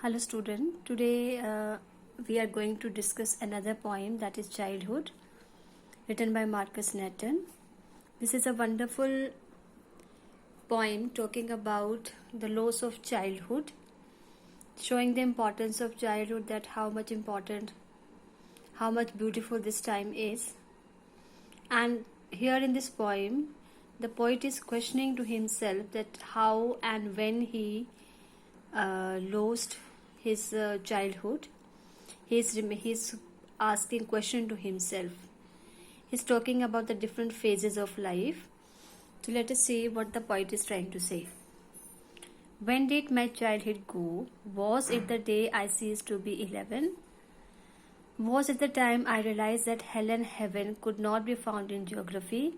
Hello student, today we are going to discuss another poem, that is Childhood, written by Marcus Nathan. This is a wonderful poem talking about the loss of childhood, showing the importance of childhood, that how much important, how much beautiful this time is. And here in this poem, the poet is questioning to himself that how and when he lost his childhood. He's asking question to himself. He's talking about the different phases of life. So let us see what the poet is trying to say. When did my childhood go? Was it the day I ceased to be 11? Was it the time I realized that hell and heaven could not be found in geography,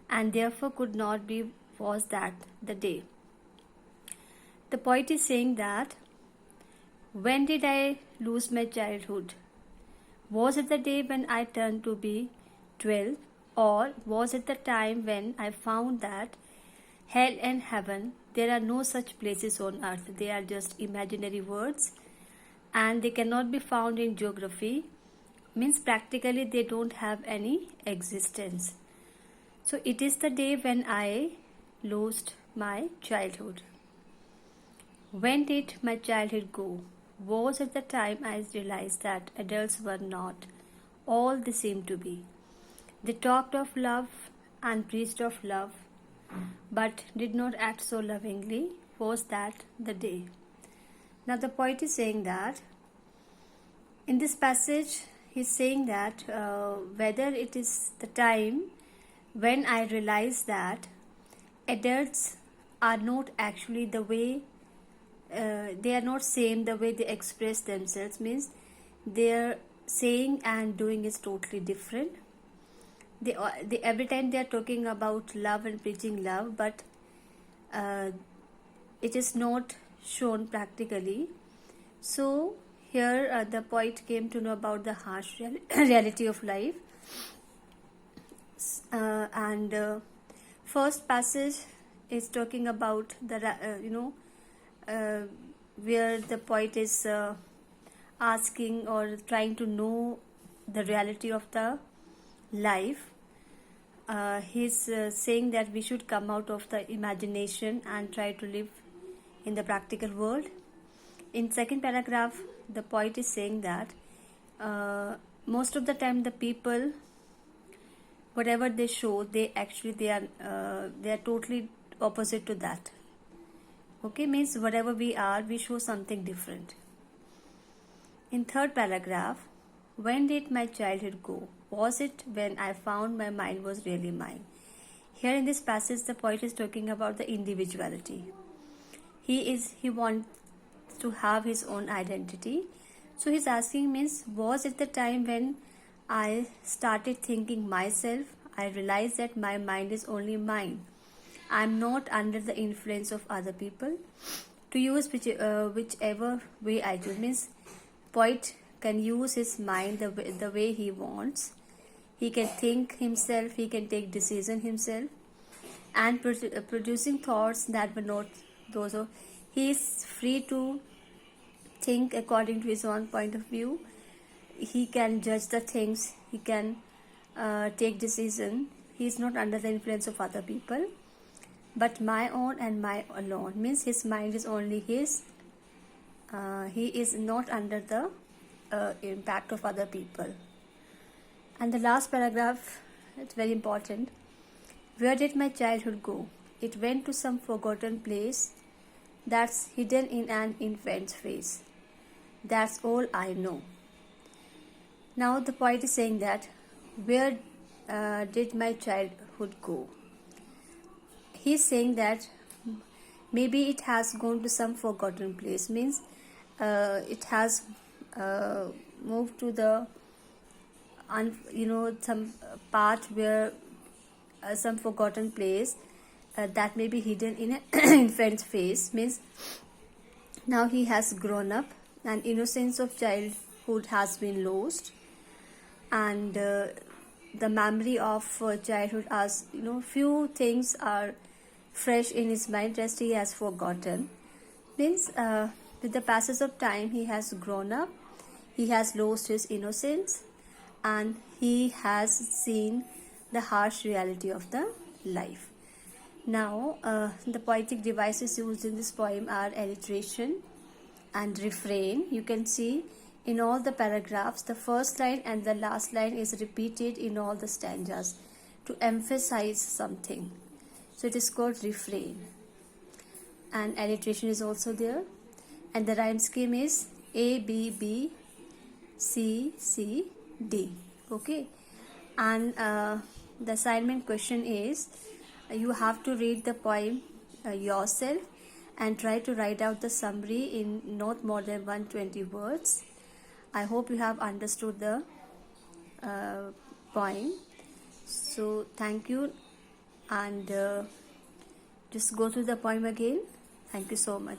and therefore could not be? Was that the day? The poet is saying that when did I lose my childhood? Was it the day when I turned to be 12, or was it the time when I found that hell and heaven, there are no such places on earth, they are just imaginary words and they cannot be found in geography, means practically they don't have any existence. So it is the day when I lost my childhood. When did my childhood go? Was it the time I realized that adults were not all they seemed to be? They talked of love and preached of love, but did not act so lovingly. Was that the day? Now the poet is saying that in this passage he's saying that whether it is the time when I realized that adults are not actually the way they are not same the way they express themselves, means their saying and doing is totally different. They every time they are talking about love and preaching love, but it is not shown practically. So here the poet came to know about the harsh reality of life. And first passage is talking about the where the poet is asking or trying to know the reality of the life. He's saying that we should come out of the imagination and try to live in the practical world. In second paragraph, the poet is saying that most of the time the people, whatever they show, they are totally opposite to that. Okay, means whatever we are, we show something different. In third paragraph, when did my childhood go? Was it when I found my mind was really mine? Here in this passage, the poet is talking about the individuality. He wants to have his own identity. So he's asking, means was it the time when I started thinking myself? I realized that my mind is only mine. I'm not under the influence of other people to use whichever way I choose. Means poet can use his mind the way he wants. He can think himself, he can take decision himself, and producing thoughts that were not those of. He is free to think according to his own point of view. He can judge the things, he can take decision. He is not under the influence of other people, but my own and my alone, means his mind is only his. He is not under the impact of other people. And the last paragraph, it's very important. Where did my childhood go? It went to some forgotten place that's hidden in an infant's face. That's all I know. Now the poet is saying that where did my childhood go? He's saying that maybe it has gone to some forgotten place, means it has moved to the some part where some forgotten place that may be hidden in an infant's face, means now he has grown up and innocence of childhood has been lost, and the memory of childhood, as few things are fresh in his mind, rest he has forgotten. Means With the passage of time, he has grown up, he has lost his innocence, and he has seen the harsh reality of the life. Now, the poetic devices used in this poem are alliteration and refrain. You can see in all the paragraphs, the first line and the last line is repeated in all the stanzas to emphasize something. So it is called refrain. And alliteration is also there. And the rhyme scheme is A, B, B, C, C, D. Okay. And the assignment question is, you have to read the poem yourself and try to write out the summary in not more than 120 words. I hope you have understood the poem. So thank you, and just go through the poem again. Thank you so much.